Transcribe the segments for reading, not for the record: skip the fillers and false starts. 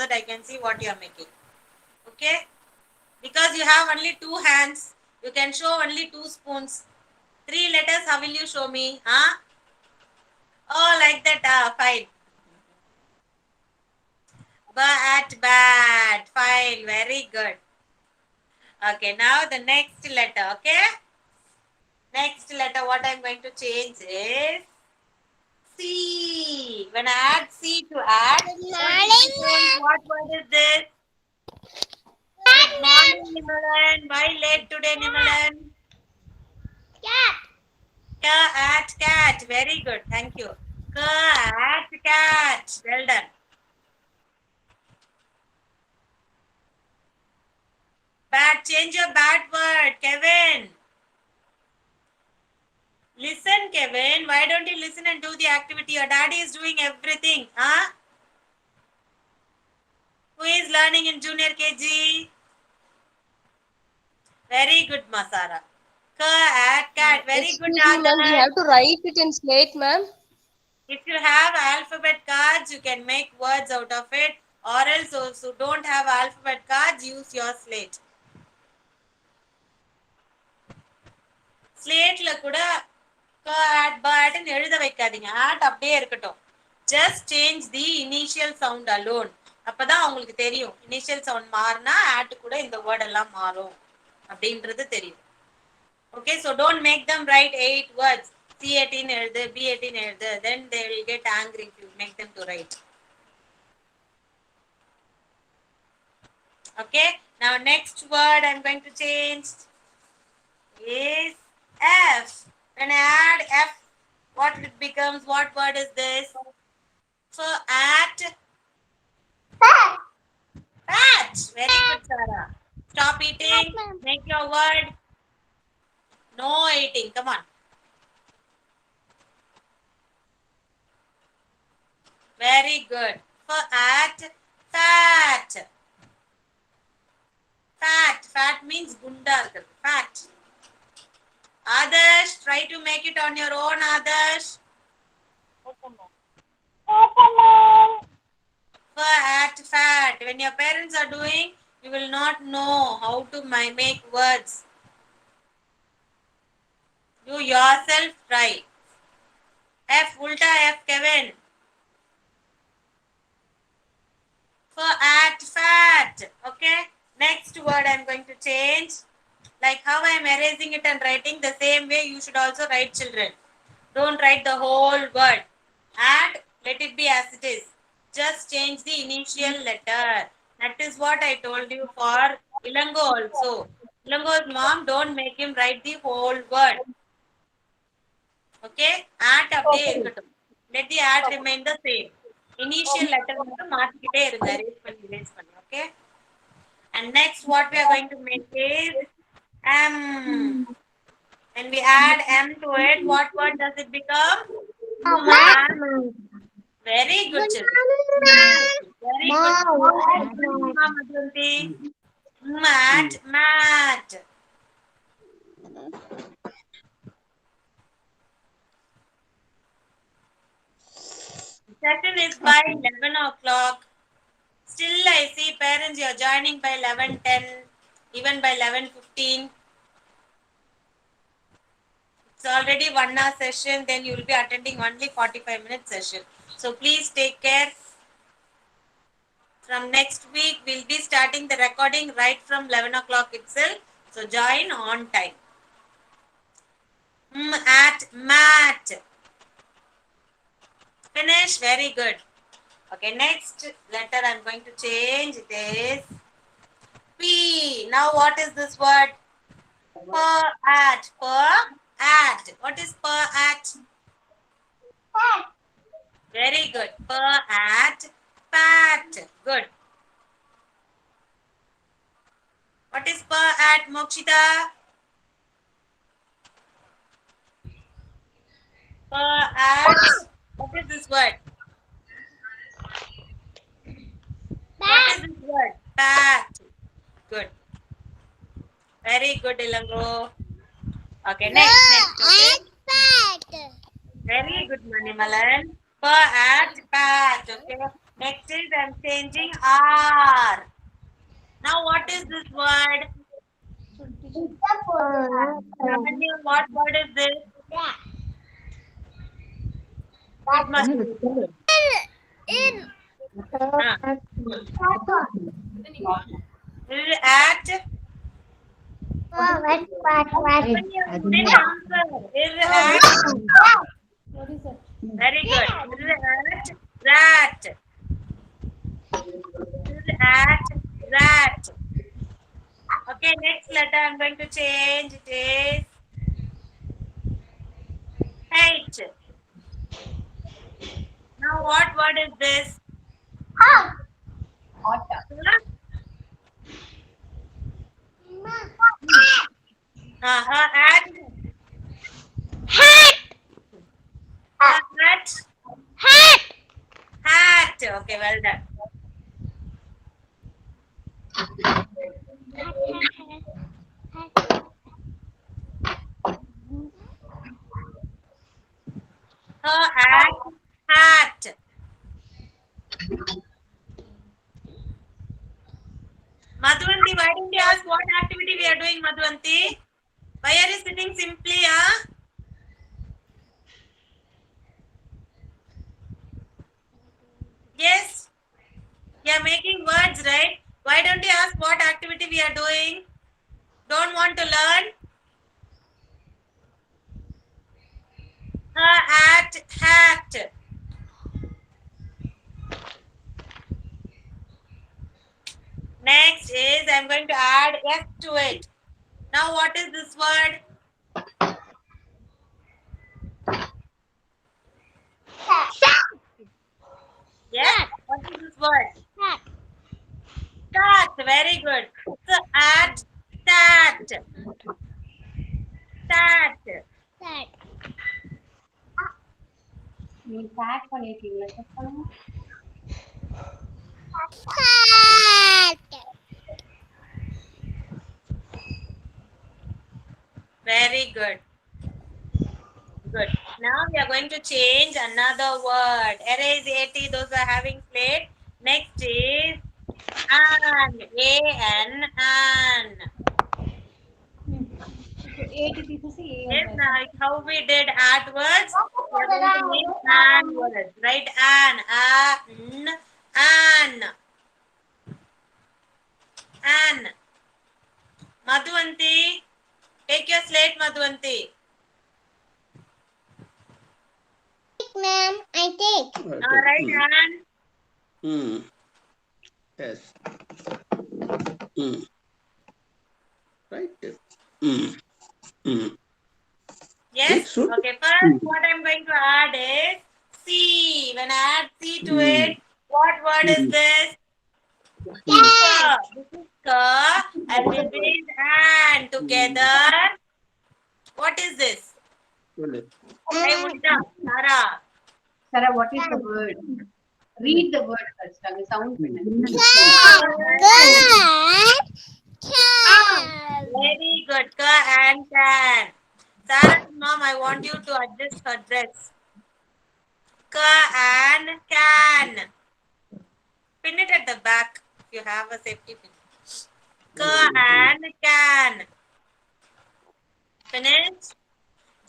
that I can see what you are making. Okay? Because you have only 2 hands, you can show only 2 spoons. 3 letters, how will you show me? Huh? Oh, like that. Fine. Bat. Fine. Very good. Okay, now the next letter. Okay? Next letter, what I'm going to change is C. When I add C to add, what word is this? Good morning, Nimalan. Why late today, Nimalan? Cat. Very good. Thank you. Cat. Well done. Bad. Change your bad word, Kevin. Listen, Kevin. Why don't you listen and do the activity? Your daddy is doing everything. Huh? Who is learning in junior KG? Very good, Masara. Cat. Very good, Excuse me, ma'am. We Adarsh. have to write it in slate, ma'am. If you have alphabet cards, you can make words out of it. Or else, those who don't have alphabet cards, use your slate. ஸ்லேட்ல கூட பேட்னு எழுத வைக்காதீங்க. Add அப்படியே இருக்கட்டும். Just change the initial sound alone. அப்பதான் அவங்களுக்கு தெரியும் initial sound மாறினா add கூட இந்த வேர்ட் எல்லாம் மாறும் அப்படின்றது தெரியும். Okay, so don't make them write 8 words. C18 எழுது, B18 எழுது. Then they will get angry if you make them to write. Okay, now next word I'm going to change is F. When I add F, what it becomes? What word is this? So at Pat. Very good, Sarah. Stop eating. Make your word. No eating. Come on. Very good. For at fat. Fat means gunda. Fat. Adarsh, try to make it on your own, Adarsh. Fat. When your parents are doing, you will not know how to make words. You yourself try. F, ulta F, Kevin. For at fat. Okay. Next word I'm going to change. Like how I'm erasing it and writing, the same way you should also write, children. Don't write the whole word. And let it be as it is. Just change the initial letter. That is what I told you for Ilango also. Ilango's mom, don't make him write the whole word. Okay? At அப்படியே இருக்கட்டும். Let the at remain the same. Initial letter மட்டும் மாத்திக்கிட்டே இருங்க. Erase பண்ணி. Okay? And next what we are going to make is M. When we add M to it, what word does it become? Very good, children. Very good. Mat. Session is by 11 o'clock. Still, I see parents, you are joining by 11:10, even by 11:15. It's already 1 hour session, then you will be attending only 45-minute session. So please take care. From next week, we'll be starting the recording right from 11 o'clock itself. So join on time. At mat. Finish. Very good. Okay, next letter I'm going to change this. P. Now what is this word? Per at. What is per at? Very good. Per at pat. Good. What is per at, Mokshita? Per at. What is this word? What is this word? Pat. Good. Very good, Ilango. Okay, next. Okay? Very good, Manimalan. Per at pat. Okay. Next is I'm changing R. Now what is this word? Lavanya, what word is this? It must be. Is it at? Lavanya, you didn't answer. Is it at? Very good. Is it at? Rat. Is it at? Rat. Okay, next letter I'm going to change. It is H. Now what word is this? Huh? At. At. Hat. Okay, well done. At. Hat. Madhuvanti, why didn't you ask what activity we are doing, Madhuvanti? Why are you sitting simply, huh? Yes. You are making words, right? Why don't you ask what activity we are doing? Don't want to learn? At, hat. Next is I'm going to add S to it. Now what is this word? Yes. What is this word? Cat. Very good. So at, tat. Tat. நீ back பண்ணிருக்கீங்களா check பண்ணுங்க. Very good. Good. Now we are going to change another word. Erase 80. Those are having slate. Next is an. A-N. An. Yes, now how we did at words. We are going to make an words. Right? An. An. An. An. Madhuvanti. Take your slate, Madhuvanti. Ma'am, I take. All right, An. Yes. Right. Yes. Yes, sure. Okay. First, what I'm going to add is C. When I add C to it, what word is this? Ka. This is ka, and this is an. Together, what is this? Hey, Munna, Sara. Sarah, what is the word? Read the word first. அங்க sound பண்ணுங்க. Very good. Ka and can. Sarah's mom, I want you to adjust her dress. Ka and can. Pin it at the back if you have a safety pin. Ka and can. Finish?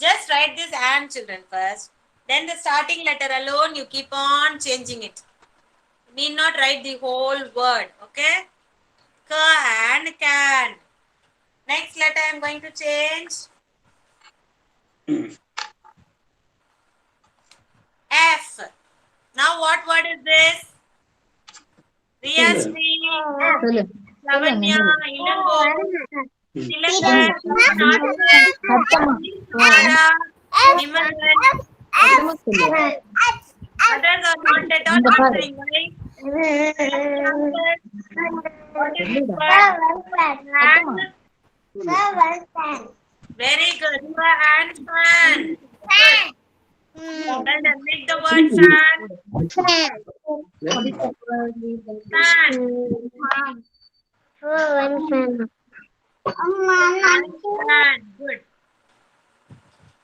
Just write this and, children, first. Then the starting letter alone, you keep on changing it. You need not write the whole word. Okay? Ka and can. Next letter I'm going to change. F. Now what word is this? Riyasri, Lavanya, Ilango, Tilaka, Sara, Himalan. Others are not at all answering, right? What is this word? Fan. Very good. And fan. Good. Well done. Make the word fan. Fan. Fan. Good.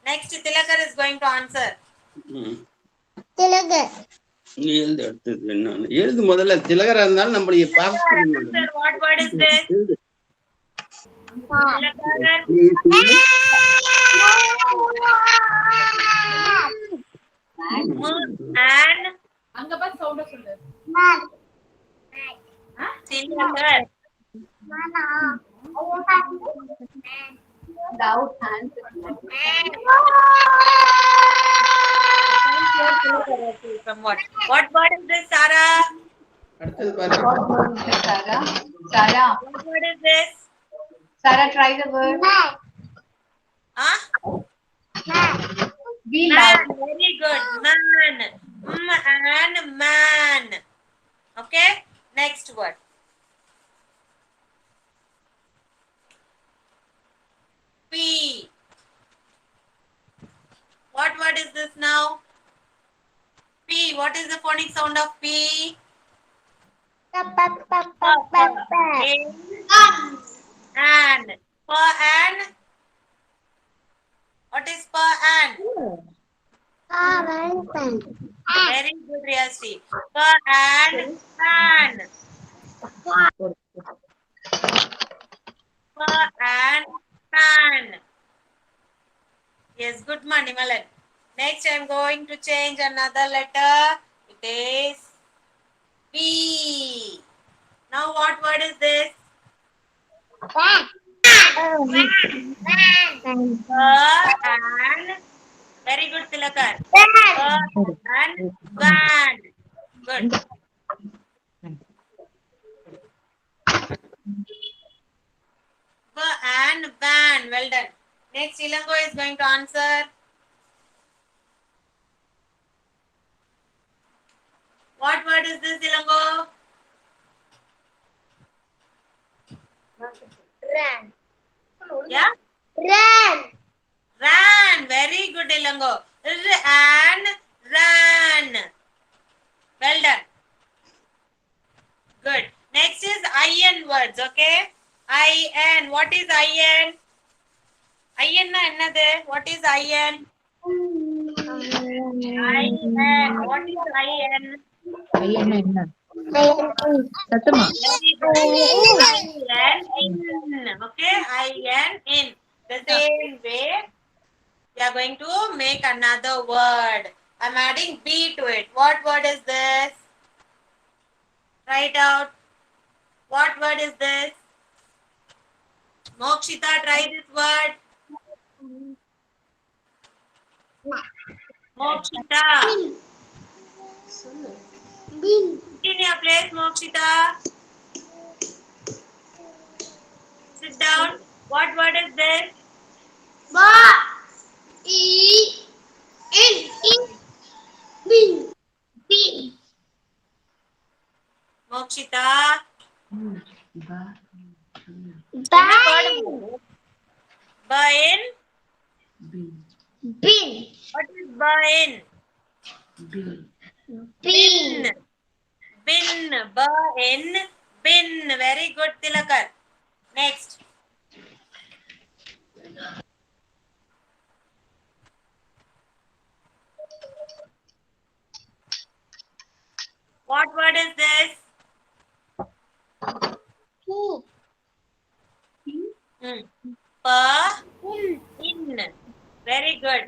Next, Tilakar is going to answer. Tilagar. எழுது அடுத்தது என்னன்னு எழுது முதல்ல திலகரா இருந்தாலும் நம்மளுடைய Sir, what word is this? Tilakar. And அங்க பாத்து சவுண்ட சொல்லு. Tilakar. Without hands. From what? What word is this, Sarah? அடுத்தது பாருங்க. What word is this, Sarah? Sarah. What word is this? Sarah, try the word. Huh? Be Man. loud. Very good. Man. And man. Okay. Next word. P. What word is this now? P. What is the phonic sound of P? And. Per and. What is per and? Very good, Riyasi. Per and fan. Per and fan. Yes, good morning, Malan. Next, I am going to change another letter. It is B. Now, what word is this? And very good, Tilakar. And van. Good. And van. Well done. Next, Ilango is going to answer. What word is this, Ilango? Yeah? Ran. Very good, Ilango. And ran. Well done. Good. Next is IN words, okay? IN. What is IN? IN na ennadu? What is IN? IN. What is IN? சத்தமா IN in. Okay? IN in. The same way, we are going to make another word. I'm adding B to it. What word is this? Write out. What word is this? Mokshita, try this word. Mokshita. Sit in your place, Mokshita. Sit down. What word is this? Mokshita. Bain. What is bain? Bin. Bin. Bain. Bin. Very good, Tilakar. Next. What word is this? Pa. In. Very good.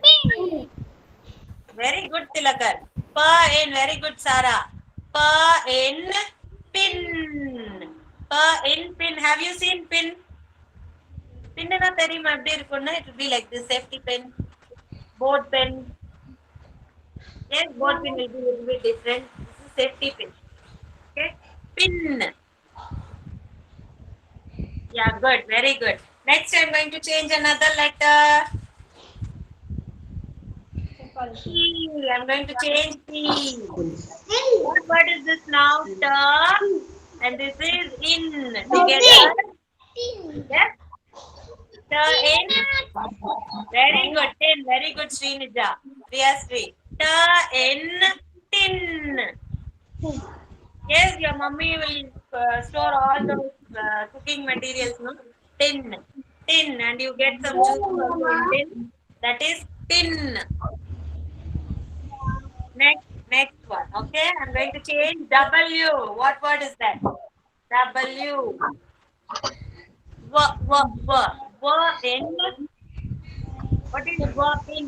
Very good, Tilakar. Pa in. Very good, Sarah. Pa in. Pin. Pa in. Pin. Have you seen pin? Pin na theriyuma eppadi irukum na? It will be like this. Safety pin. Board pin. Yes, board pin will be a little bit different. This is safety pin. Okay. Pin. Yeah, good. Very good. Next, I'm going to change another letter. P. I'm going to change P. What word is this now? Ta. And this is in. Together. Yes. Ta in. Very good. Tin. Very good, Srinija. Priyasri. Ta in. Tin. Yes, your mummy will store all those cooking materials, no? Tin. Tin. And you get some juice also in tin. That is tin. Next one. Okay, I'm going to change W. What word is that? W. In. What is in?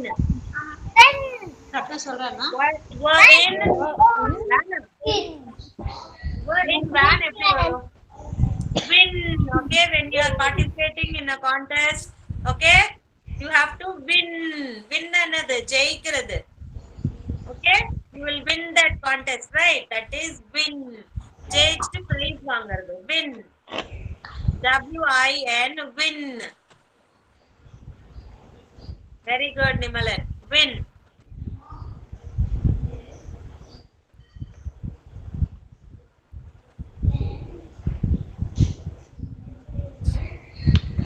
In. In van. Win. Okay, when you are participating in a contest, okay, you have to win. Win another. ஜெயிக்கிறது. Okay, you will win that contest, right? That is win. ஜெயிச்சுட்டு prize வாங்குறது. Win. WIN. Win. Very good, Nimalan. Win.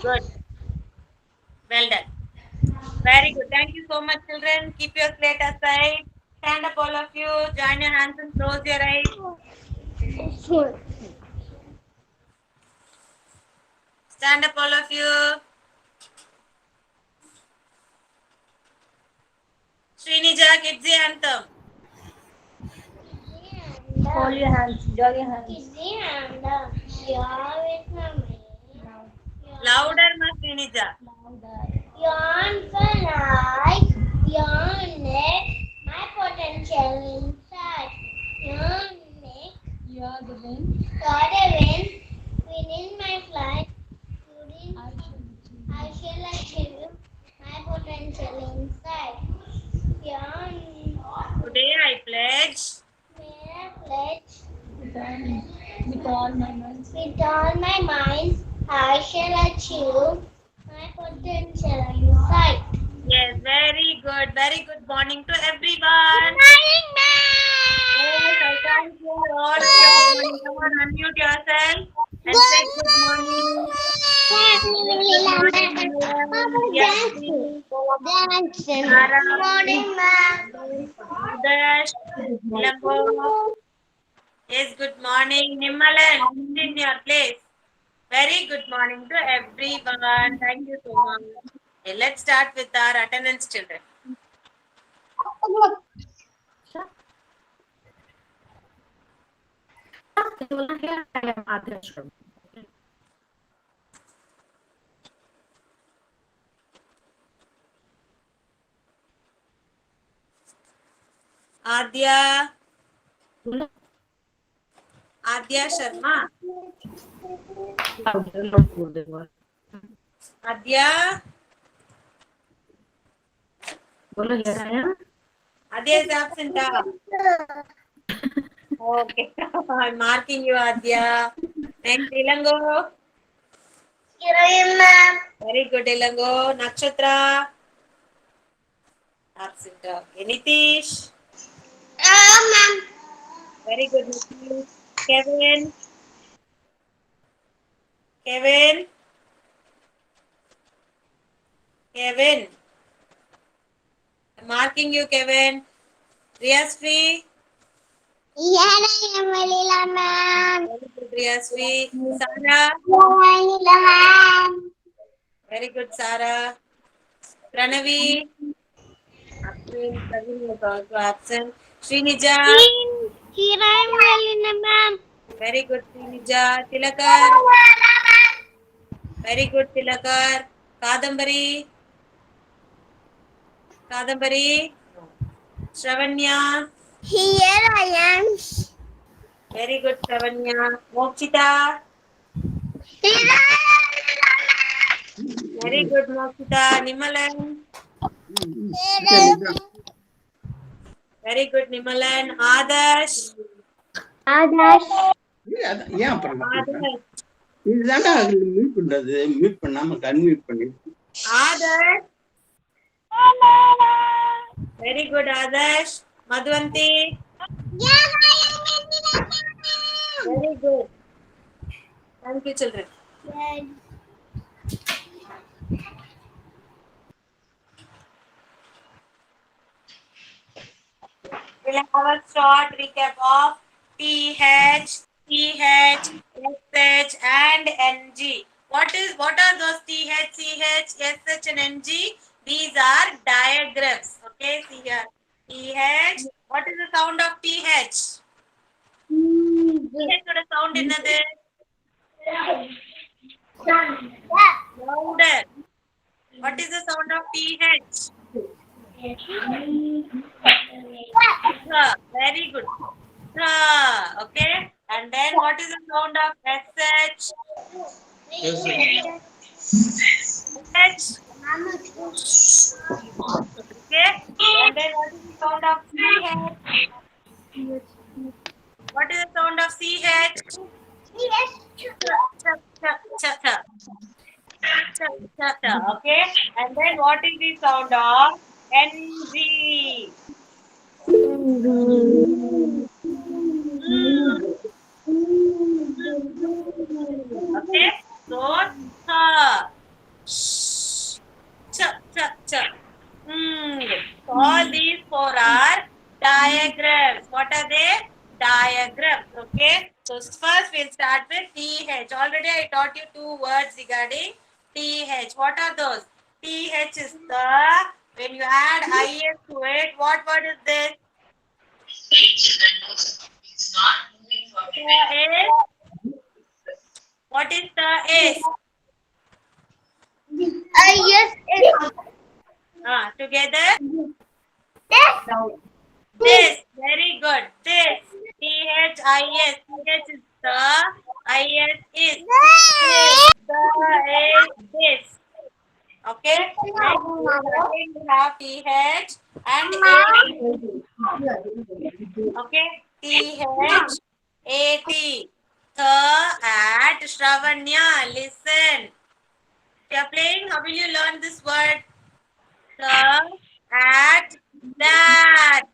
Good. Well done. Very good. Thank you so much, children. Keep your slate aside. Stand up, all of you. Join your hands and close your eyes. Stand up, all of you. Srinija, kids the anthem. Hold your hands. Join your hands. Louder, ma Srinija. Yawn for life, yawn neck, my potential inside. Yawn neck, You're the wind. got a win, within my flight, I shall achieve my potential inside. Yawn, Today I pledge may I pledge With all my might. with all my mind, I shall achieve my potential inside. Yes, very good. Very good morning to everyone. Morning, Yes, I can't hear all of you. Good morning. Come on, unmute yourself and say good morning. Dancing. Sarah. Morning, ma'am. Adarsh, Nilambo. Yes, good morning. Nimmalan, sit in your place. Very good morning to everyone. Thank you so much. Okay, let's start with our attendance, children. Adya. Adya Sharma. Adya. Adya is absent. Okay. I'm marking you, Adya. Next, Ilango. Here I am, ma'am. Very good, Ilango. Nakshatra. Absent. Okay. Nitish. Ma'am. Very good, Nitish. Kevin. Kevin. Kevin. I'm marking you, Kevin. Riyasri. Here I am, Vanilla, ma'am. Very good, Riyasri. Sarah. Vanilla, ma'am. Very good, Sarah. Pranavi. Absent. Praveen is also absent. Srinija. Here I am, Vanilla, ma'am. Very good, Srinija. Tilakar. Very good, Tilakar. Kadambari. Kadambari. Shravanya. Here I am. Very good, Shravanya. Mokshita. Here I am. Very good, Mokshita. Nimalan. Very good, Nimalan. Adarsh. ஏன் அப்புறம் Adarsh. இதுதான்டா mute பண்றது, mute பண்ணாம unmute பண்ணி. Adarsh. Very good, Adarsh. Madhvanti. Here I am, Vanilla, ma'am. Very good. Thank you, children. We'll have a short recap of TH, CH, SH, and NG. What are those TH, CH, SH, and NG? These are diagrams. Okay, see here. TH. What is the sound of TH? TH oda sound என்னது? Louder. What is the sound of TH? Very good. Okay. And then what is the sound of SH? SH. Okay. And then what is the sound of CH? What is the sound of CH? Okay. And then what is the sound of NG? Okay. So, all these four are diagrams. What are they? Diagrams. Okay. So first we'll start with TH. Already I taught you two words regarding TH. What are those? TH is the, when you add IS to it, what word is this? What is the S? Together? This. Very good. This. THIS. TH is the. IS is. This. The is this. Okay. Next we have TH and AT. Okay. TH, AT. The at Shravanya. Listen. If you are playing, how will you learn this word? The at that.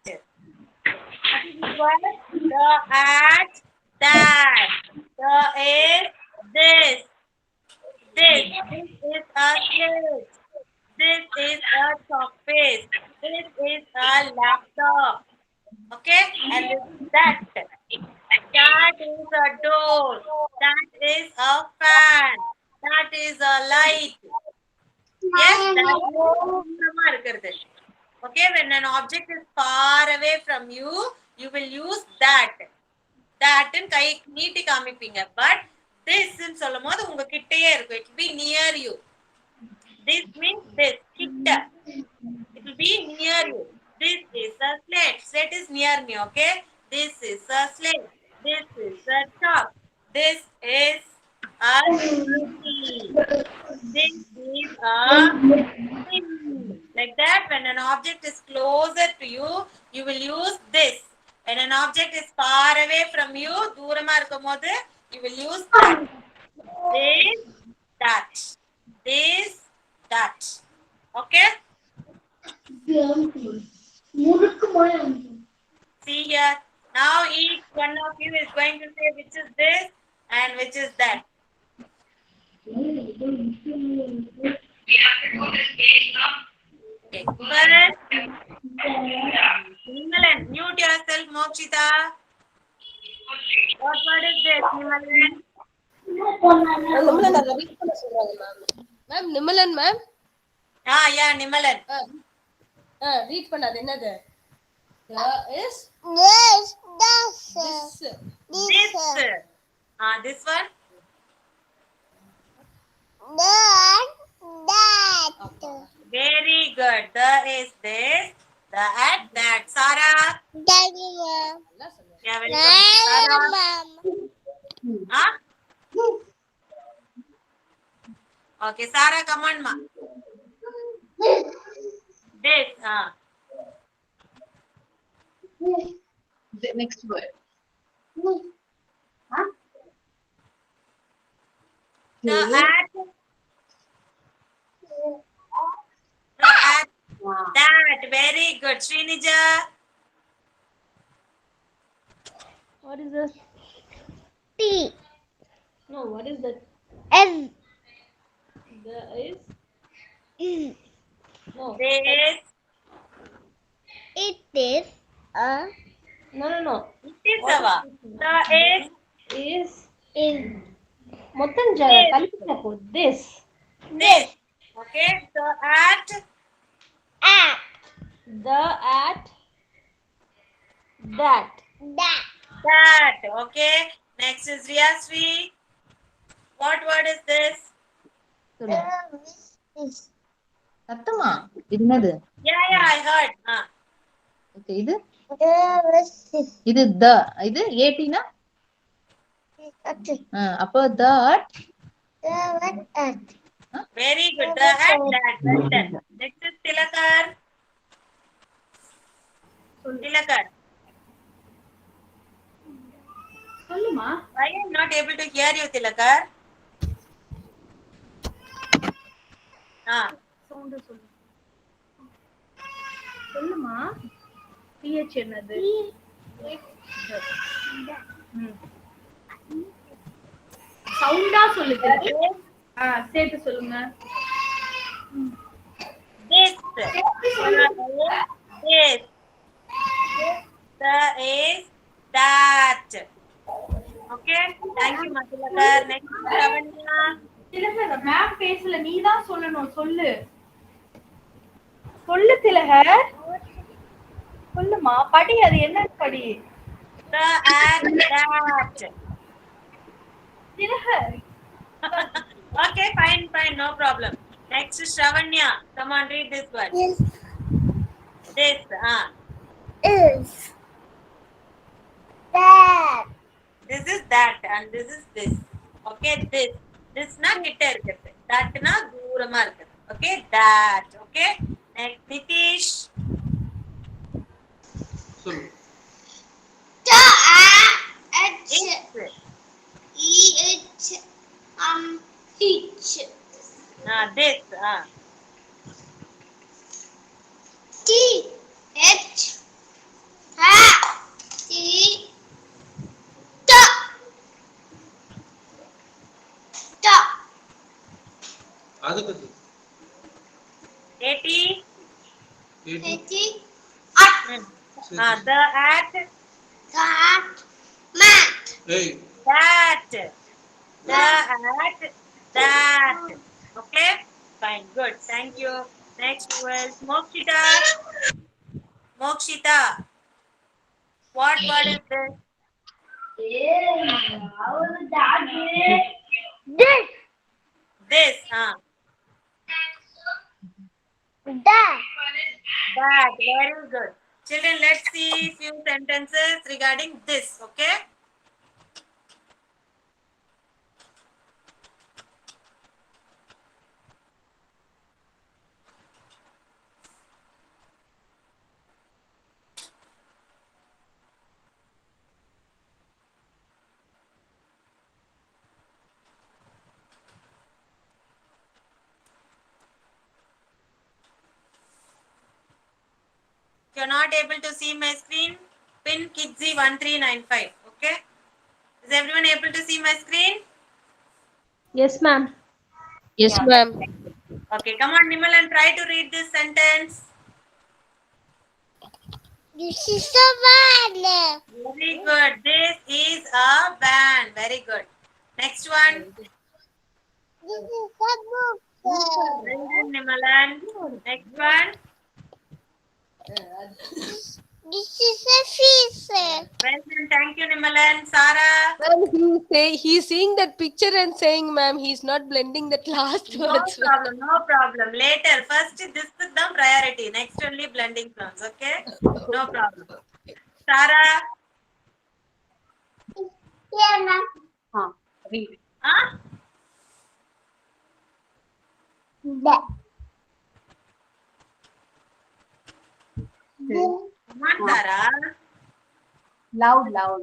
What is this word? The at that. The is this. This is a slate. This is a surface. This is a laptop. Okay? And this is that. That is a door. That is a fan. That is a light. Yes, that is. Okay, when an object is far away from you, you will use that. That in kai neeti kaamipinga. But this in sollumbodhu unga kitteye irukku. It will be near you. This means this. Kitta. It will be near you. This is a slate. Slate is near me, okay? This is a slate. This is a top. This is a city. This is a thing. Like that, when an object is closer to you, you will use this. When an object is far away from you, doorama irukumbodhu, you will use that. This, that. This, that. Okay? See here. Now each one of you is going to say which is this and which is that. Okay. First, Nimalan, mute yourself, Mokshita. What word is this, Nimalan? நிமலன் அதை read பண்ண சொல்றாங்க ma'am. Ma'am Nimalan ma'am. Yeah, Nimalan. Read பண்ண அது என்னது? Is This. This. This one? That. Very good. The is this. The at that. Sarah? Daddy, நல்லா சொல்லுங்க. Yeah, welcome. Sarah? Mom. Huh? Okay, Sarah, come on, ma. This. The next word. The at. The at. That. Very good. Srinija? What is this? T. No, what is that? S. The is? No. This. It is a. No. It is our. The is. Is. మొత్తం This. కలిపినప్పుడు this. This. Okay. The at. At. The at That. That. Okay. Next is Riyasri. What word is this? சத்தமா இது என்னது? Yeah, I heard. Okay இது இது த இது ஏடினா அப்போ that Very good. The hat, that. Well done. Next is Tilakar. Tilakar. சொல்லுமா Why am I not able to hear you, Tilakar? Sound சொல்லு சொல்லுமா பிஹெச் என்னது சவுண்டா சொல்லுது சேர்த்து சொல்லுங்க This. This. The is that. Okay. Thank you, Tilakar. Next is Lavanya. Tilakar ma'am பேசல நீ தான் சொல்லணும் சொல்லு சொல்லு திலகர் சொல்லுமா படி அது என்ன படி The and that. Tilak Okay, fine, no problem. Next is Shravanya. Come on, read this word. This. Is that This is that and this is this. Okay, this. This na kitta irukku. That na doorama irukku. Okay, that. Okay. Next, Nitish. சொல்லு. It's. This. அதுக்கு AT. AD. The at. ஏய் That. The at. That. Okay. Fine. Good. Thank you. Next was Mokshita. Mokshita. What word is this? This. That. Very good. Children, let's see few sentences regarding this. Okay. If you're not able to see my screen, pin Kidzi1395. Okay. Is everyone able to see my screen? Yes, ma'am. Yes, ma'am. Okay. Come on, Nimal, and try to read this sentence. This is a van. Very good. This is a van. Very good. Next one. This is a book. Well done, Nimalan. Next one. This is a fish. Well done. Thank you, Nimalan. Sarah. Ma'am, he's seeing that picture and saying, ma'am, he's not blending that last No words. problem. No problem. Later. First, this is the priority. Next, only blending sounds. Okay. No problem. Sarah. Yeah, ma'am. read Huh? That. Come on, Sarah. loud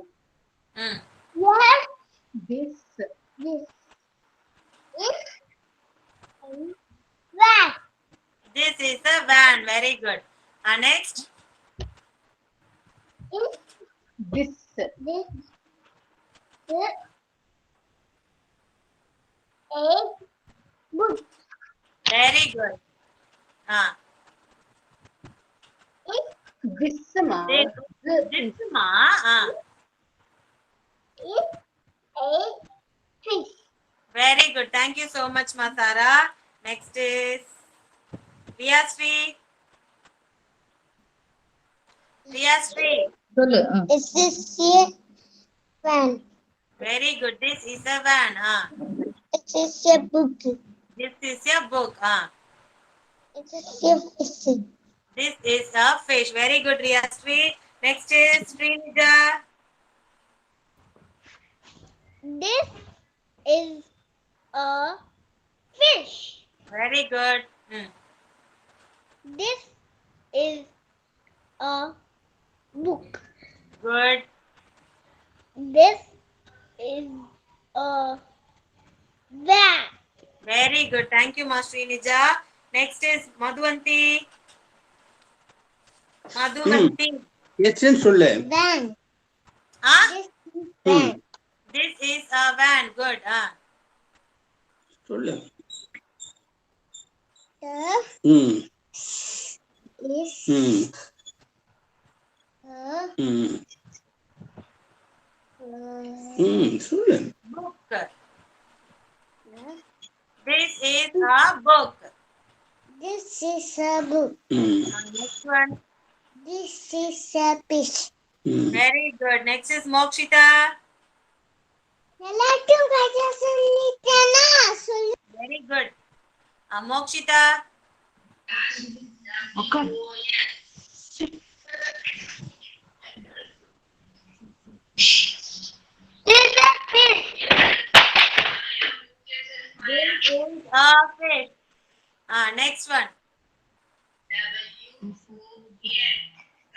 Hmm. Yes. this This is van. This is a van. Very good. Next. this This is a book. Very good. this ma This ma. Is a fish. Very good. Thank you so much, Masara. Next is Riyasri. Riyasri. சொல்லு Is this a van? Very good. This is a van. Is this a book? This is a book. Is this a fish? This is a fish. Very good, Riyasri. Next is Srinija. This is a fish. Very good. This is a book. Good. This is a van. Very good. Thank you, Ma Srinija. Next is Madhuvanti. Madhuvanti. எஸ்ன்னு சொல்லு. Van. This is van. This is a van. Good. சொல்லு. The ம் is ம் a ம் ம் சொல்லு. Book. This is a book. This is a book. ம் Next one. This is a fish. ம் Very good. Next is Mokshita. எல்லாத்தையும் கதை சொல்லிட்டேனா சொல்லு. Very good. Mokshita. This is a fish. This is a fish. Next one.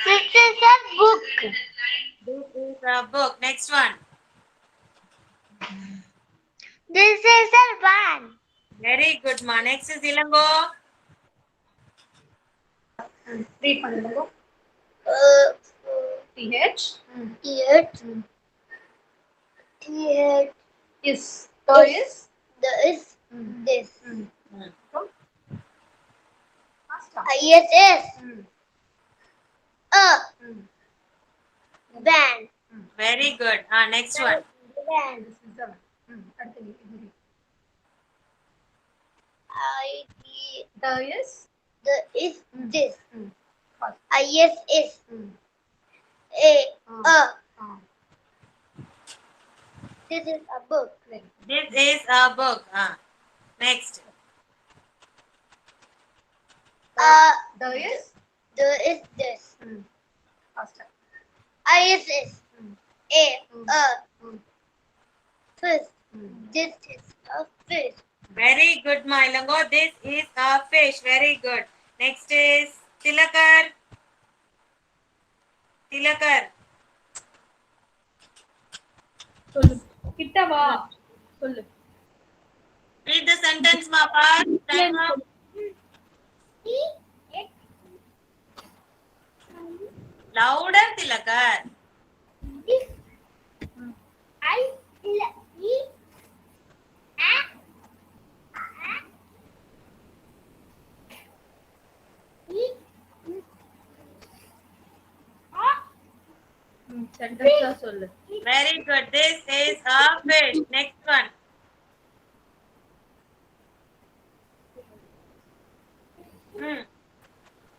This is a book. This is a book. Next one. This is a van. Very good, ma. Next is Ilango. Read பண்ணுங்க. TH. Here. Here. Is. The is. The is this. Faster. ISS. A van. Very good. Next one. Van. This is the one. அடுத்து நீ. The is. The is this. Fast. ISS. A. This is a book. This is a book. Next. The is. The is this. Faster. ISS. A. Fish. This is a fish. Very good, ma. Ilango. This is a fish. Very good. Next is Tilakar. Tilakar. சொல்லு கிட்ட வா சொல்லு Read the sentence, ma. Fast. Time up. Louder, Tilakar. சென்டென்ஸா சொல்லு Very good. This is a fish. Next one.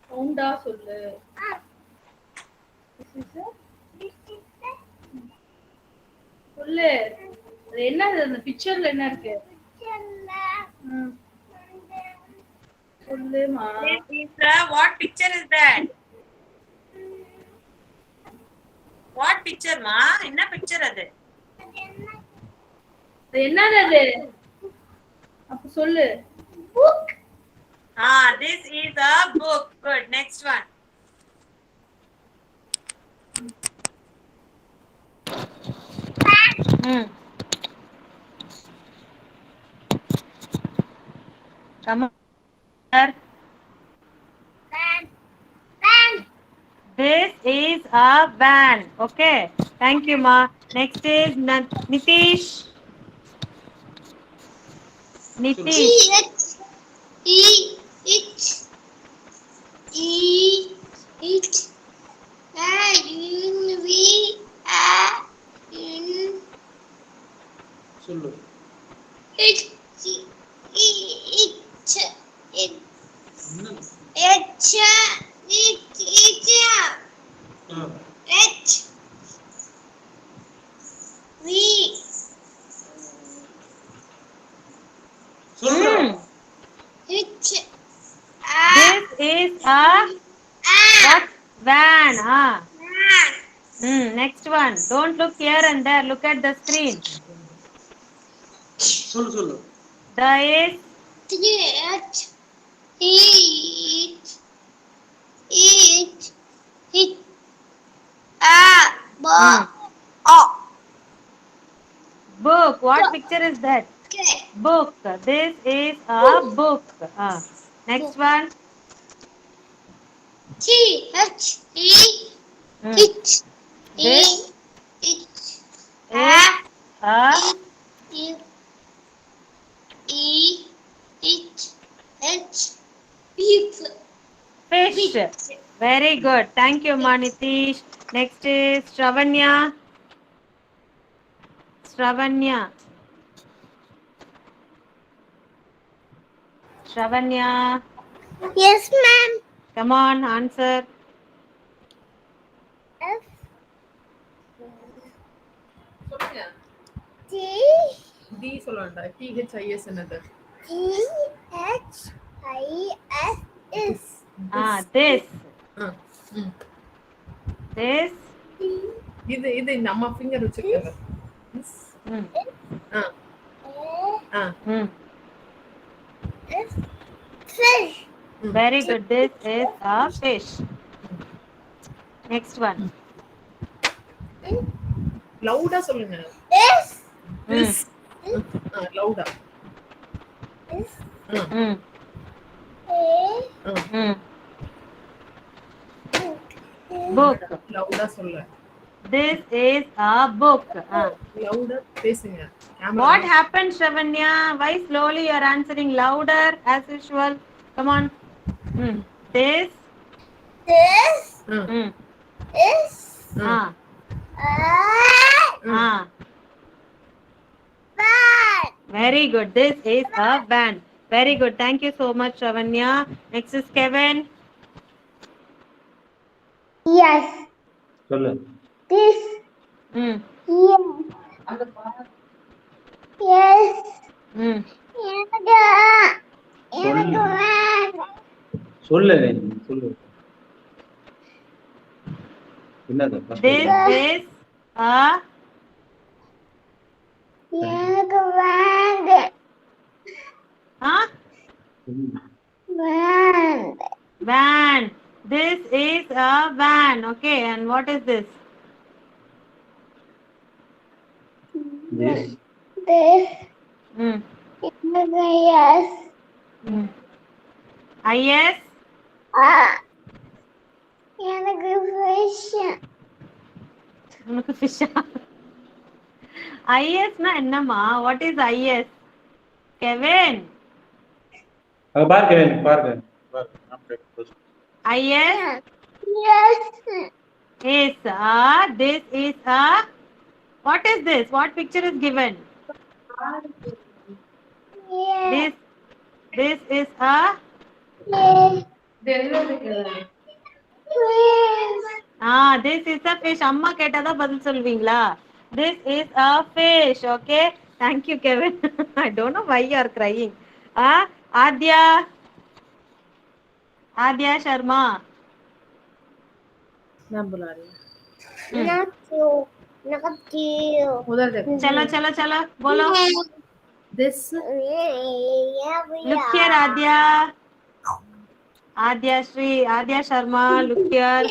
சவுண்டா சொல்லு சொல்லு அது என்ன அந்த பிக்சர்ல என்ன இருக்கு சொல்லுமா This is a, what picture is that? What picture, ma? Enna picture adu? அது என்னது அது அப்ப சொல்லு Book. This is a book. Good. Next one. Come on. Van. Van. This is a van. Okay. Thank you, ma. Next is Nitish. Nitish. சொல்லு. H V Hmm. H This is a what? Van. Next one. Don't look here and there. Look at the screen. சொல்லு The is H H H H book. What picture is that? Book. This is a book. Next one. T H E Hmm. H E This H is a E E H H fish. Very good. Thank you, Manitish. Next is Shravanya. Shravanya. Shravanya. Yes, ma'am. Come on, answer. F T T சொல்லுவாண்டா THIS என்னது T H I S is This. ம். This. இது இது நம்ம finger வச்சிருக்கிறது Hmm. Ah ah Hmm. fish. Very good. This is a fish. Next one. லவுடா சொல்லுங்க This this லவுடா is Hmm. a Hmm. Book. லவுடா சொல்ல This is a book. லவுடா பேசுங்க What happened, Shravanya? Why slowly you are answering louder as usual? Come on. This. this Hmm. is Ah. a Ah. van. Very good. This is a van. Very good. Thank you so much, Shravanya. Next is Kevin. Yes, சொல்லு this Hmm. yes. Hmm. எனக்கு சொல்லு சொல்லு என்னது This is a எனக்கு வேண்ட huh? வேண்ட Van. This is a van. Okay. And what is this? this this Hmm. எனக்கு yes. Hmm. IS. எனக்கு fish. உனக்கு fish IS na என்னம்மா? What is IS? Kevin. பாருங்க IS Yes. is a. This is a. What is this? What picture is given? Yes. This is a. Yes. This is a fish. அம்மா கேட்டாதா பதில் சொல்வீங்களா? This is a fish. Okay. Thank you, Kevin. I don't know why you are crying. Adya. Adya Sharma. நான் बुला रही हूँ Not you. Not you. उधर देखो चलो बोलो. this Look here, Adya. Adya Shri. Adya Sharma. Look here.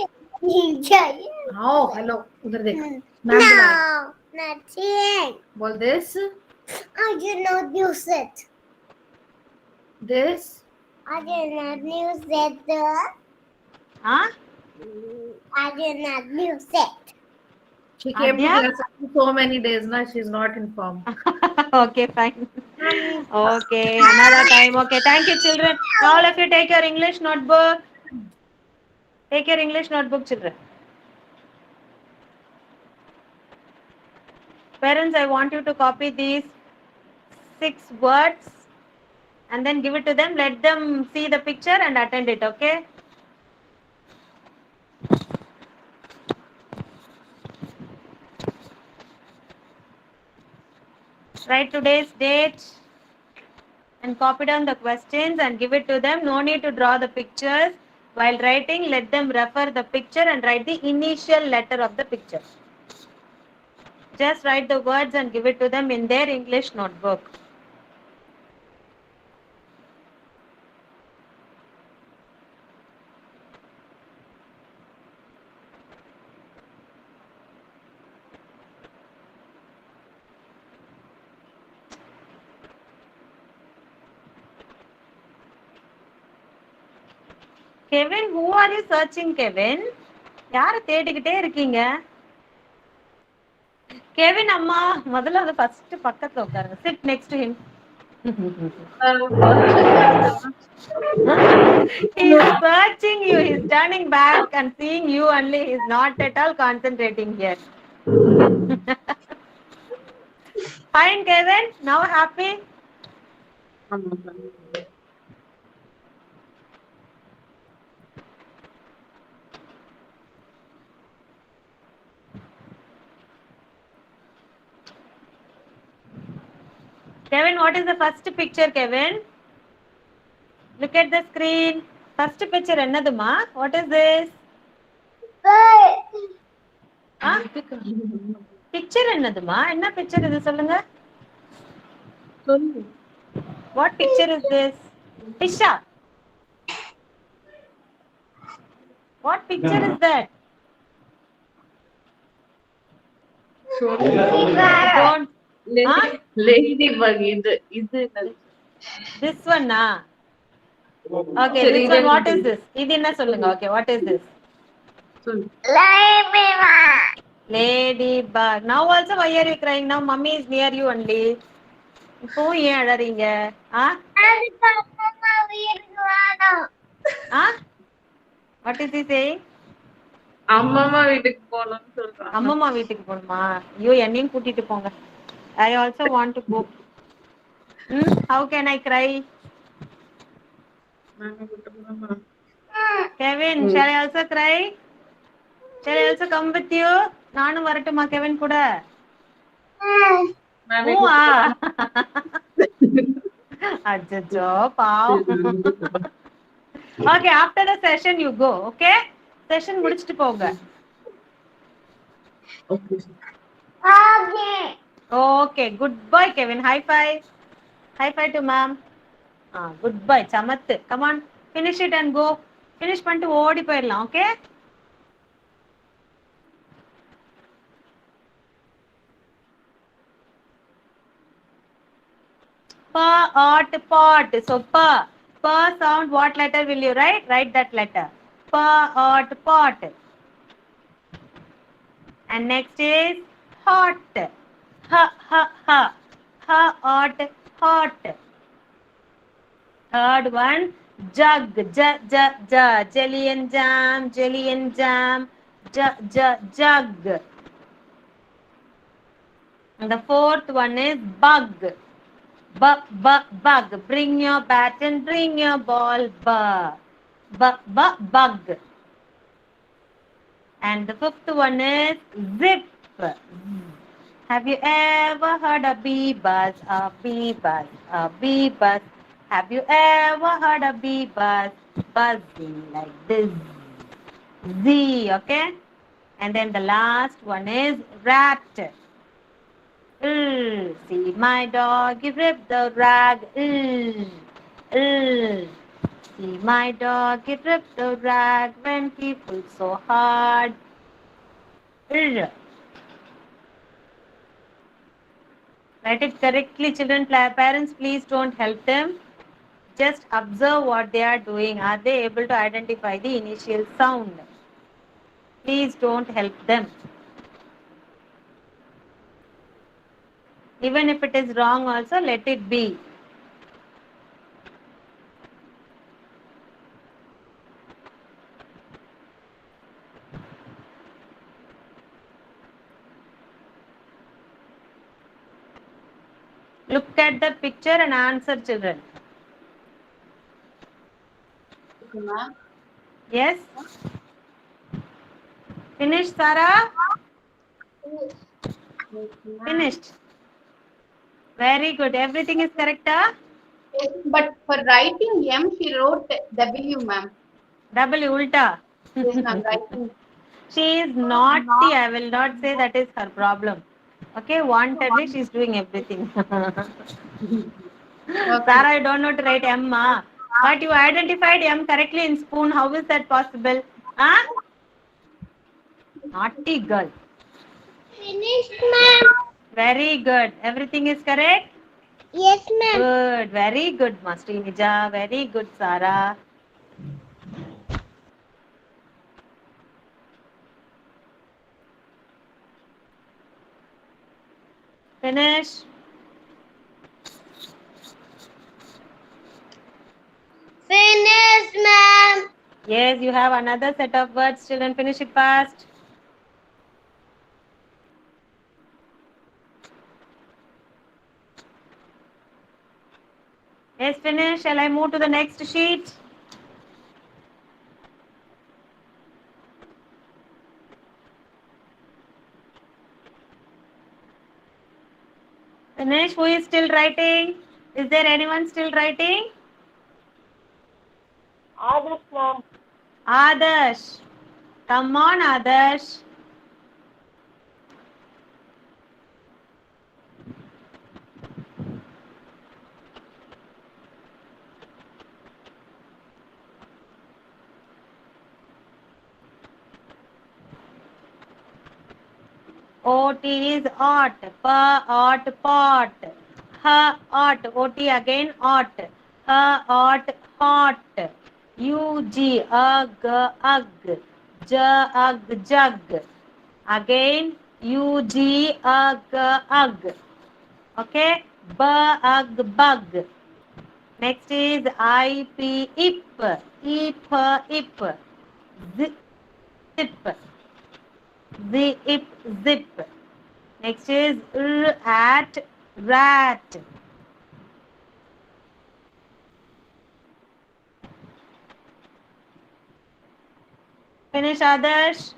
आओ hello उधर देख मैम बुला रही No, not it. बोल this I did not use it. this I did not use it. Huh? I did not use it. she came to Adya? class after so many days now she's not informed Okay, fine. Okay, another time. Okay, thank you, children. All of you take your English notebook. Take your English notebook, children. Parents, I want you to copy these 6 words and then give it to them. Let them see the picture and attend it, okay? Write today's date and copy down the questions and give it to them. No need to draw the pictures. While writing, let them refer the picture and write the initial letter of the picture. Just write the words and give it to them in their English notebook. Kevin, who are you searching, Kevin? யார தேடிக்கிட்டே இருக்கீங்க? Kevin அம்மா முதல்ல அந்த first பக்கத்துல உட்காருங்க. Sit next to him. He is searching you. He is turning back and seeing you only. He is not at all concentrating here. Fine, Kevin. Now happy? Kevin, what is the first picture, Kevin? Look at the screen. First picture என்னதுமா? What is this? Picture என்னதுமா? என்ன picture இது சொல்லுங்க? What picture is this? Tisha. What picture is that? Don't. ladybug இது This one na. Okay, this one what is this? இது என்ன சொல்லுங்க? Okay, what is this? Ladybug. Now also why are you crying? Now mommy is near you only. இப்போ ஏன் அழறீங்க? What is he saying? அம்மா வீட்டுக்கு போகணும்னு சொல்றான். அம்மா வீட்டுக்கு போணுமா? ஐயோ என்னையும் கூட்டிட்டு போங்க. I also want to go. How can I cry? Kevin, shall I also cry? Shall I also come with you? நானும் வரட்டுமா கெவின் கூட? அச்சச்சோ பாவம். Okay, after the session you go, okay? Session முடிச்சிட்டு போங்க. Okay, goodbye Kevin. High five. High five to ma'am. Goodbye. சமத்து. Come on. Finish it and go. Finish பண்ணிட்டு ஓடி போயிடலாம், okay? Pa, ot, pot. So pa sound, what letter will you write? Write that letter. Pa, ot, pot. And next is hot. Ha, ha, ha. Ha, ot, hot. Third one, jug. Ja, ja, ja. Jelly and jam, jelly and jam. Ja, ja, jug. And the fourth one is bug. Bug. Bring your bat and bring your ball. Bug. And the fifth one is zip. Have you ever heard a bee buzz? A bee buzz. A bee buzz. Have you ever heard a bee buzz? Buzzing like this. Z, okay? And then the last one is rat. See my dog, he ripped the rag. See my dog, he ripped the rag when he pulled so hard. Write it correctly, children. Parents, please don't help them. Just observe what they are doing. Are they able to identify the initial sound? Please don't help them. Even if it is wrong also, let it be. Look at the picture and answer, children. Yes? Finished, Sarah? Finished. Very good. Everything is correct, huh? Yes, but for writing M, she wrote W, ma'am. W ulta. Yes, ma'am. Writing. She is naughty. I will not say that is her problem. Okay, wantedly she is doing everything. Okay. Sarah, I don't know to write M, but you identified M correctly in spoon. How is that possible? Huh? Naughty girl. Finished, ma'am. Very good. Everything is correct? Yes, ma'am. Good. Very good, Master Nija. Very good, Sarah. Finish. Finished, ma'am. Yes, you have another set of words. Children, finish it fast. Yes, finish. Shall I move to the next sheet? Finish. Who is still writing? Is there anyone still writing? Others, ma'am. Adarsh. Come on, Adarsh. Ot is ought. Pa ought pot. Ha ought. Ot again ought. Ha ought hot. Ug ug ug. J ug jug. Again ug ug ug. Okay. Bug bug. Next is ip ip. Ip ip. Zip. Zip zip. Next is at rat. Finish, Adarsh.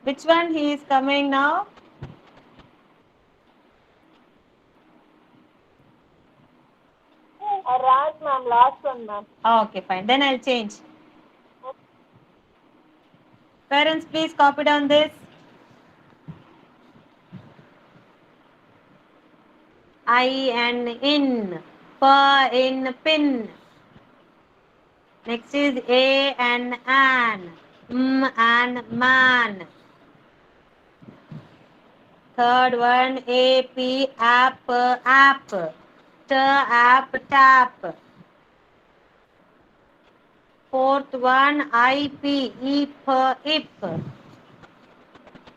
Which one he is coming now? A rat, ma'am. Last one, ma'am. Okay, fine. Then I'll change. Parents, please copy down this. I and in. Pa in pin. Next is a and an. And man. Third one ap app app. T app tap. Fourth one ip ip ip.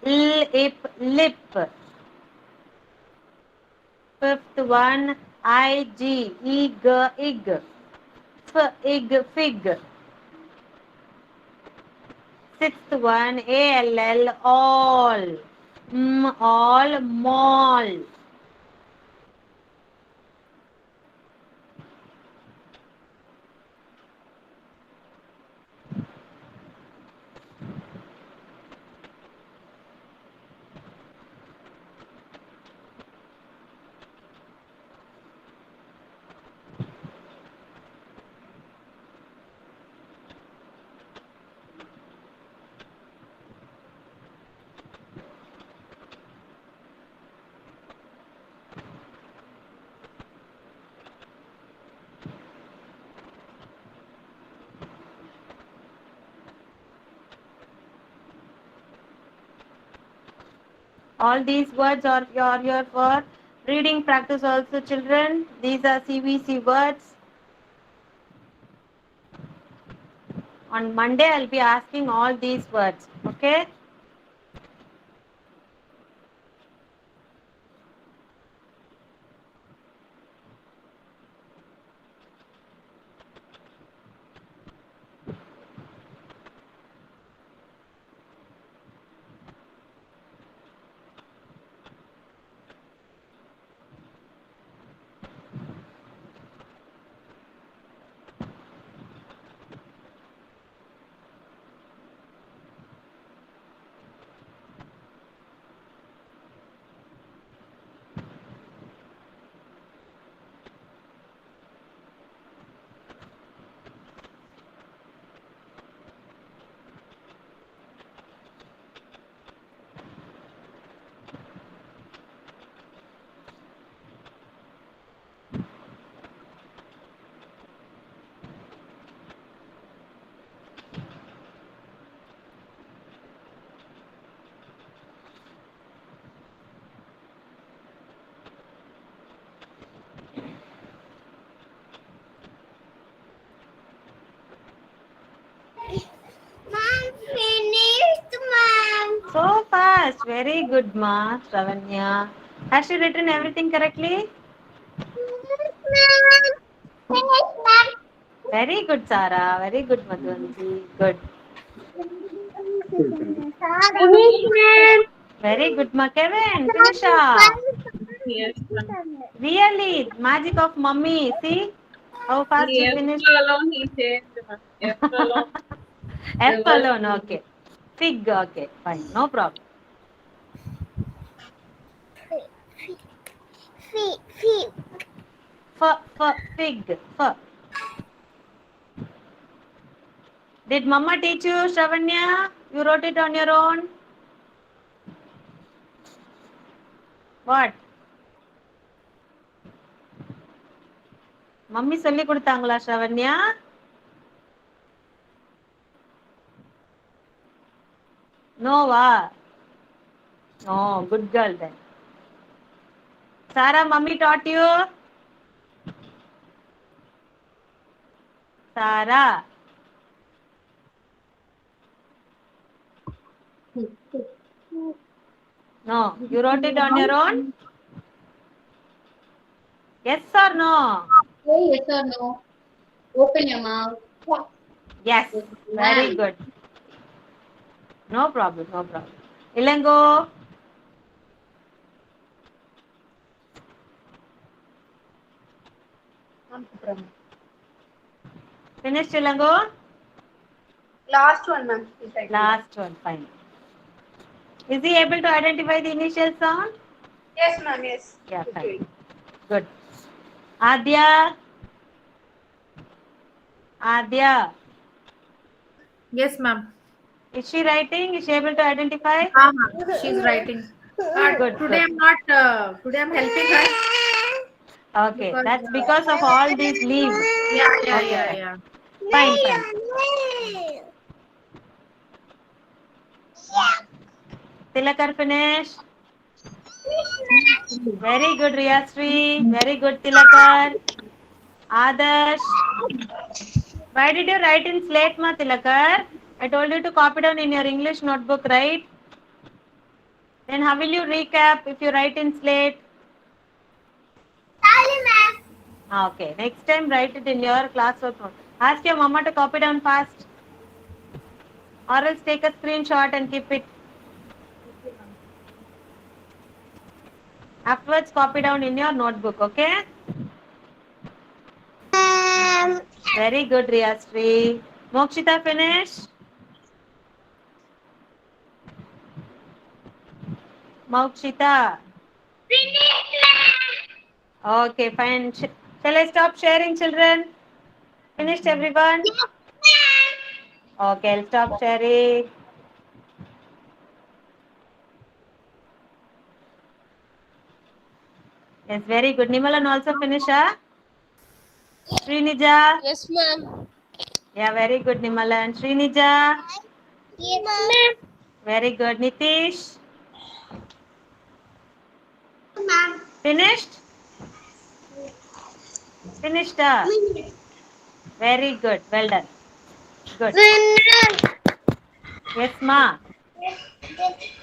Ip lip. Fifth one ig ig ig. Ig fig. Sixth one all all. All mall. All these words are your for reading practice also, children. These are CVC words. On Monday, I'll be asking all these words. Okay? fast. Very good, ma. Shravanya. Has she written everything correctly? Very good, Sara. Very good, Madhvanti. Good. Very good, ma. Kevin, finish up. Yes, ma'am. Really, magic of mummy. See how fast you F finished. alone he changed, ma'am. F alone. F alone, okay. Fig, okay, fine, no problem. Fig, f. Did mama teach you, Shravanya? You wrote it on your own? What? Mummy சொல்லி கொடுத்தாங்களா ஷரவண்யா? Noah? No, good girl then. Sarah, mummy taught you? Sarah. No, you wrote it on your own? Yes or no? Yes or no? Open your mouth. Yes, very good. No problem, no problem. Ilango. Finished, Ilango? Last one, ma'am. Last one, fine. Is he able to identify the initial sound? Yes, ma'am. Yes. Yeah, fine. Good. Adya. Adya. Yes, ma'am. Is she writing? Is she able to identify? She's writing. Good, Today good. I'm not. Today I'm helping her. Okay, that's because of all these leaves. Yeah. Fine, fine. Tilakar finish. Very good, Riyasri. Very good, Tilakar. Adarsh. Why did you write in slate, ma, Tilakar? I told you to copy down in your English notebook, right? Then how will you recap if you write in slate? Okay, next time write it in your classwork note. Ask your mama to copy down fast. Or else take a screenshot and keep it. Afterwards, copy down in your notebook, okay? Very good, Riyasri. Mokshita, finish? Mokshita. Okay, fine. Shall I stop sharing, children? Finished, everyone? Okay, I'll stop sharing. Yes, very good. Nimalan also finish, huh? Srinija? Yes, ma'am. Yeah, very good, Nimalan. Srinija? Yes, ma'am. Very good. Nitish? Ma'am. Finished? Finished, huh? Very good. Well done. Good. Yes, ma.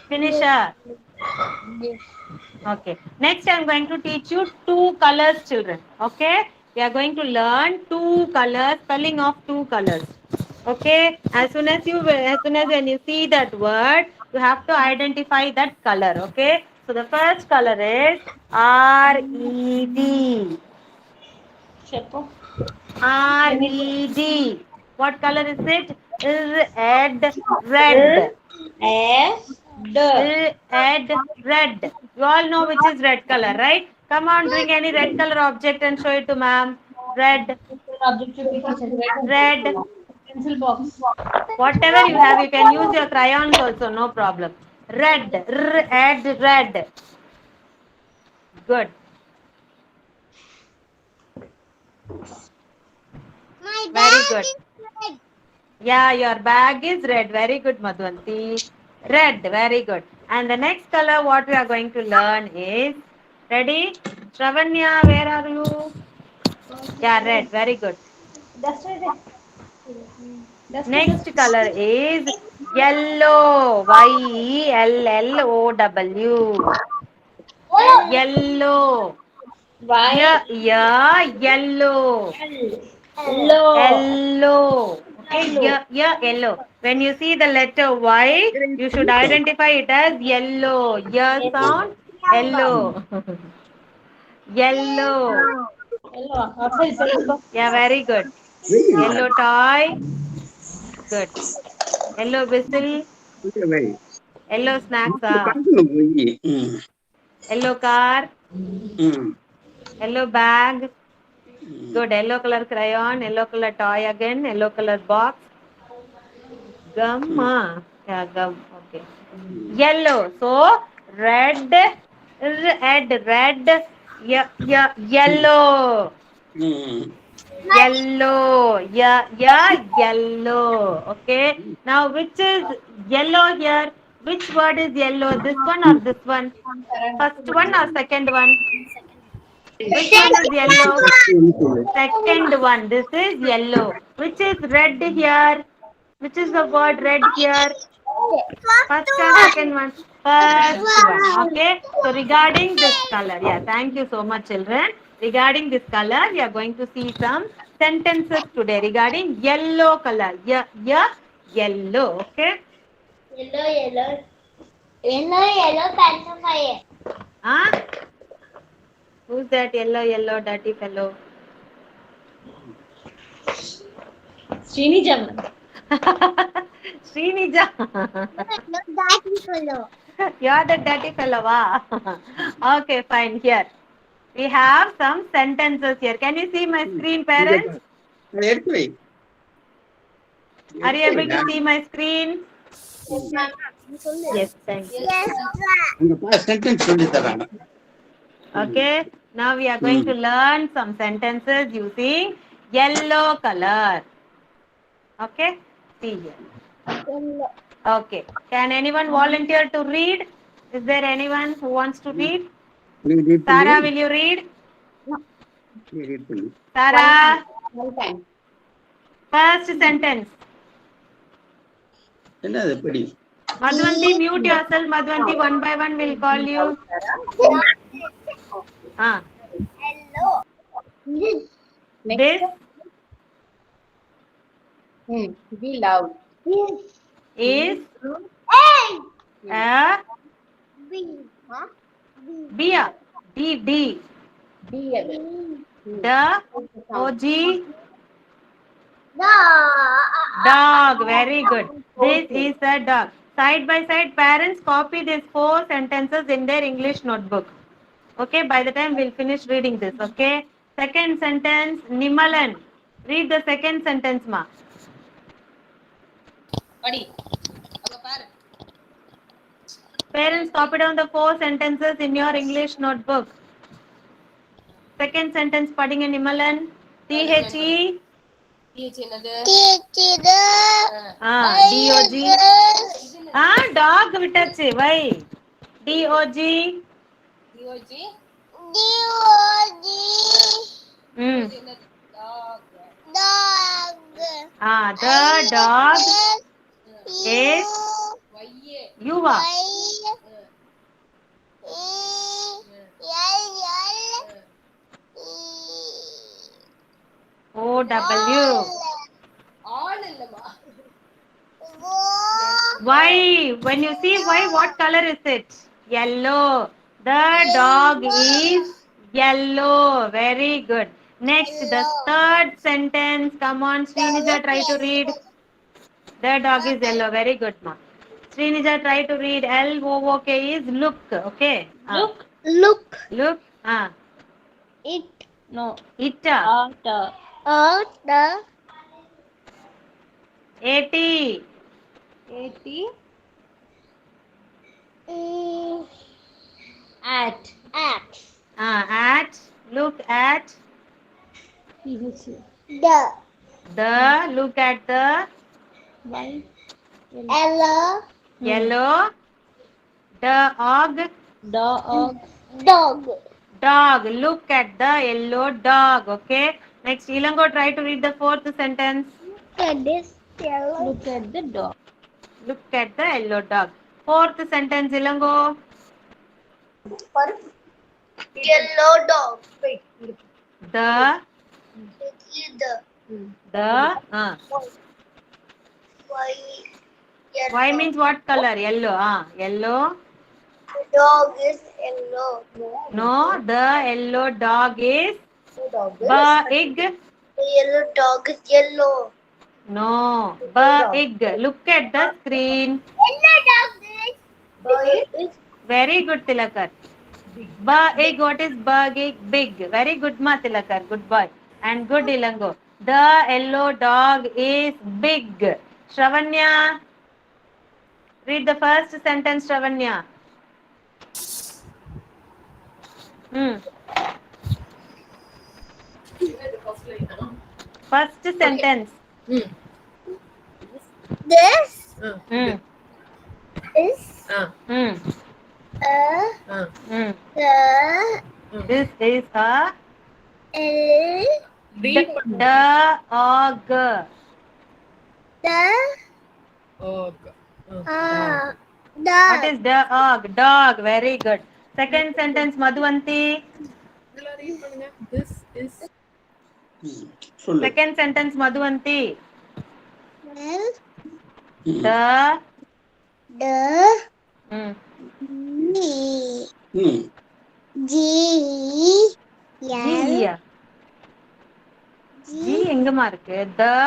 Finish, huh? Okay. Next, I'm going to teach you two colors, children. Okay? We are going to learn two colors, spelling of two colors. Okay? As soon as when you see that word, you have to identify that color. Okay? So the first color is R-E-D. R-E-D. What color is it? Red. Red. Red. You all know which is red color, right? Come on, bring any red color object and show it to ma'am. Red. Red. Pencil box. Whatever you have, you can use your crayons also, no problem. Red. Red. Good. My Very good. is red. Yeah, your bag is red. Very good, Madhvanti. Red. Very good. And the next color what we are going to learn is, ready? Shravanya, where are you? Yeah, red. Very good. Next color is yellow. YELLOW. Yellow. Yeah, yellow. Yellow. Okay, yeah, yellow. When you see the letter Y, you should identify it as yellow. Yeah sound, yellow. Yellow. Yeah, very good. Yellow toy. Good. Yellow whistle. Yellow snacks. பார்க்கணும் போய். Yellow car. ம். Yellow bag. Good. Yellow color crayon. Yellow color toy again. Yellow color box. Gum. Yeah, gum. Okay. Yellow. So red. Red. Yellow. ம். Yellow. Yellow. Okay. Now, which is yellow here? Which word is yellow? This one or this one? First one or second one? Which one is yellow? Second one. This is yellow. Which is red here? Which is the word red here? First or second one? First one. Okay. So regarding this color, yeah, thank you so much, children. Regarding this color, we are going to see some sentences today regarding yellow color. Yellow. Okay. Yellow pencil fire. Huh? Who's that yellow dirty fellow? Srinijam. Srinija. You're the dirty fellow, wow. Okay, fine. Here. We have some sentences here. Can you see my screen, parents? அதை எடுத்து வை. Are you able to see my screen? Yes, thank you. அங்க sentence சொல்லி தராங்க. Okay, now we are going to learn some sentences using yellow color. Okay, see here. Okay, can anyone volunteer to read? Is there anyone who wants to read? Sarah, will you read? Sarah, first sentence. என்னது படி? Madhvanti, mute yourself. Madhvanti, one by one we'll call you. This Be loud. is a beer. D. Be again. The OG dog. Very good. This is a dog. Side by side, parents copy these 4 sentences in their English notebook. Okay, by the time we'll finish reading this. Okay. Second sentence, Nimalan. Read the second sentence, ma. Parents, copy down the 4 sentences in your English notebook. Second sentence, padding in Nimalan. THE. DOG. Dog விட்டாச்சு. Why? DOG. The dog is Yuva. OW. Why? When you see why, what color is it? Yellow. The dog is yellow. Very good. Next, the third sentence. Come on, Srinija, try to read. The dog is yellow. Very good, ma. Srinija, try to read. LOOK is look. Okay. Look. It. No. It. Out. AT. At. At. Look at. The. Look at the. Yellow. Dog. Dog. Look at the yellow dog. Okay. Next, Ilango, try to read the 4th sentence. Look at this. Yellow. Look at the dog. Look at the yellow dog. Fourth sentence, Ilango. Yellow dog. The The why means what color? Yellow. Yellow. dog is yellow. No, the yellow dog is big. The yellow dog is yellow. No, big. Look at the screen. Yellow dog is Very good, Tilakar. Big. What is big? Big. Very good, ma Tilakar. Good boy. And good, Ilango. The yellow dog is big. Shravanya. Read the first sentence, Shravanya. First sentence. this Hmm. is Hmm. the This is a dog. What is dog? Dog. Very good. Second sentence, Madhuvanti. சொல்லு. Second sentence, Madhuvanti. ம். The ம். G எங்கம்மா இருக்கு? The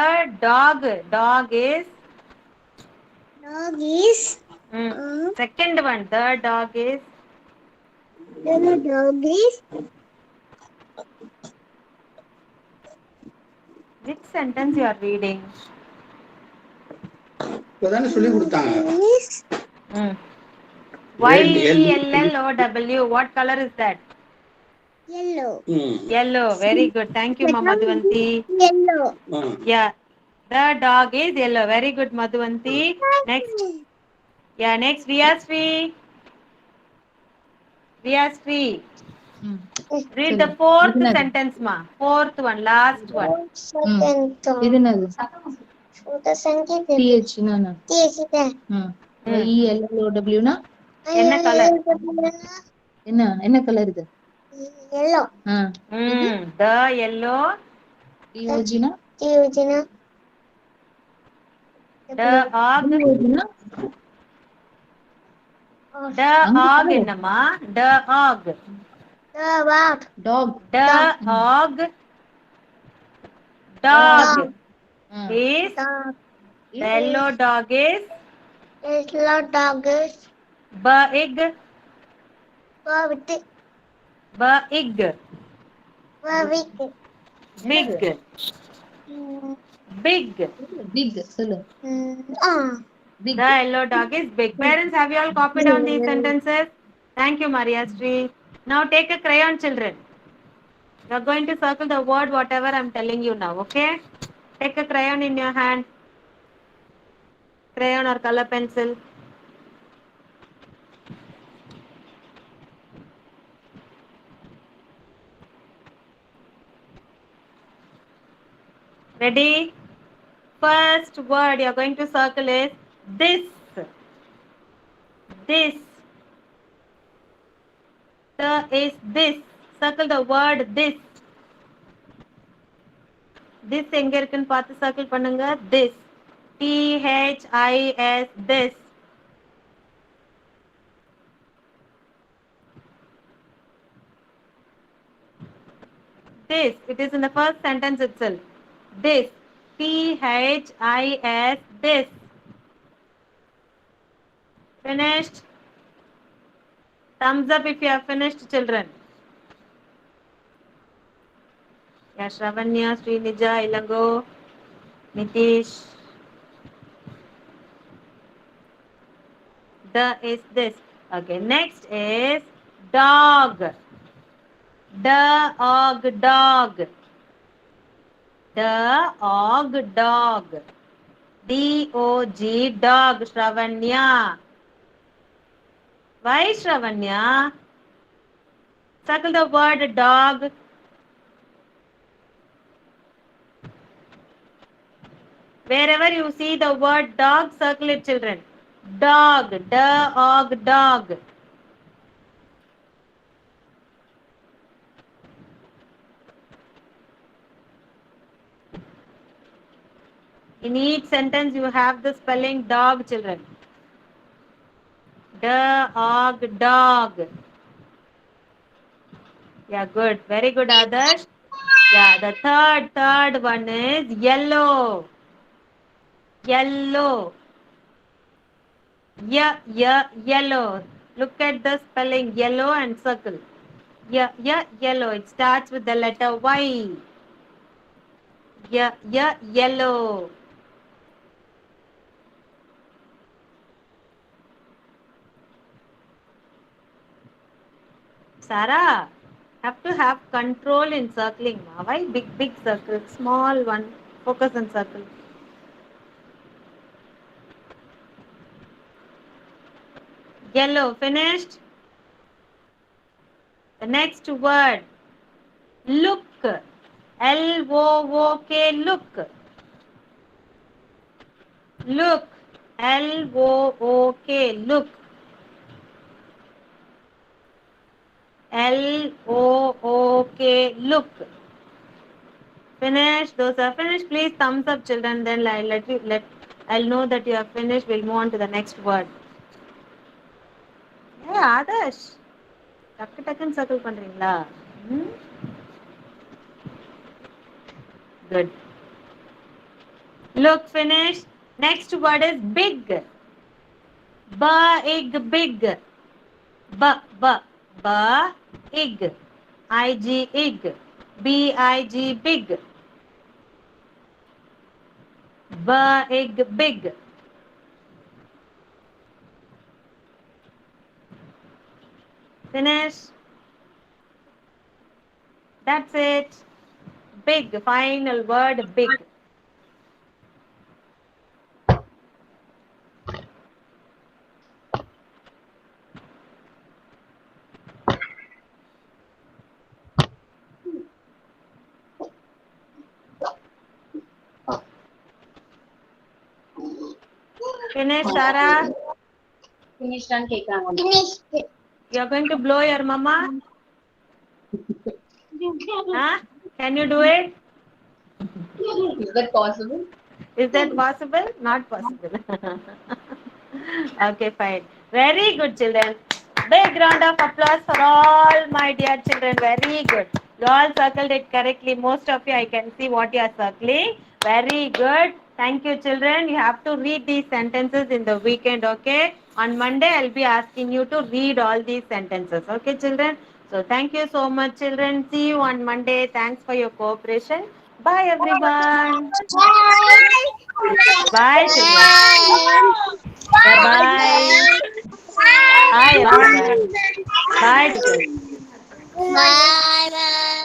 dog is second one. The dog is which sentence you are reading? இப்பதானே சொல்லி கொடுத்தாங்க. YELLOW. What color is that? yellow. Yellow. Very good. Thank you, Ma Madhuvanti. Yellow. Yeah. The dog is yellow. Very good, Madhuvanti. Next. Yeah, next Riyasri. Read the fourth sentence, ma. Fourth one, last one. இது என்னது? TH னா YELLOW னா என்ன color? என்ன colour இது? Yellow. The yellow. TOG னா Dog. Dog என்னம்மா? Dog. Dog. Dog is the yellow dog is Yellow dog is big. Big. Big சொல்லு. Big. The yellow dog is big. Parents, have you all copied down these sentences? Thank you, Maria Sri. Now take a crayon, children. You are going to circle the word whatever I am telling you now, okay? Take a crayon in your hand. Crayon or color pencil. Ready? First word you are going to circle is this. This. The is this. Circle the word this. This எங்க இருக்குன்னு பார்த்து circle பண்ணுங்க. This. THIS. This. This. It is in the first sentence itself. This. THIS. This. Finished? Thumbs up if you have finished, children. Yeah, Shravanya, Srinija, Ilango, Nitish. The is this. Okay, next is dog. Dog. Dog. Dog. DOG, dog, Shravanya. Why, Shravanya? Circle the word dog. Wherever you see the word dog, circle it, children. Dog, dog, dog. In each sentence, you have the spelling dog, children. Dog, dog. Yeah, good. Very good, Adarsh. Yeah, the third one is yellow. Yellow. Yellow. Look at the spelling yellow and circle. Yellow. It starts with the letter Y. Yellow. Sarah, have to have control in circling. Why big circle? Small one. Focus on circle. Yellow. Finished? The next word. Look. L-O-O-K. Look. Look. L-O-O-K. Look. L-O-O-K. Look. Finished? Those are finished. Please thumbs up, children. Then I'll know that you have finished. We'll move on to the next word. Yeah, Adarsh. Takku circle பண்றீங்களா? Good. Look, finish. Next word is big. Big. Ig. I-G, ig. B-I-G, big. Big. Finish. That's it. Big. Final word, big. Finish, Sarah. Finished and கேக்குறாங்க. Finished. You're going to blow your mama? Huh? Can you do it? Is that possible? Is that possible? Not possible. Okay, fine. Very good, children. Big round of applause for all my dear children. Very good. You all circled it correctly. Most of you, I can see what you are circling. Very good. Thank you, children. You have to read these sentences in the weekend, okay? On Monday, I'll be asking you to read all these sentences, okay, children? So thank you so much, children. See you on Monday. Thanks for your cooperation. Bye, everyone. Bye, children. Bye-bye. Bye, everyone. Bye, children. Bye. Bye.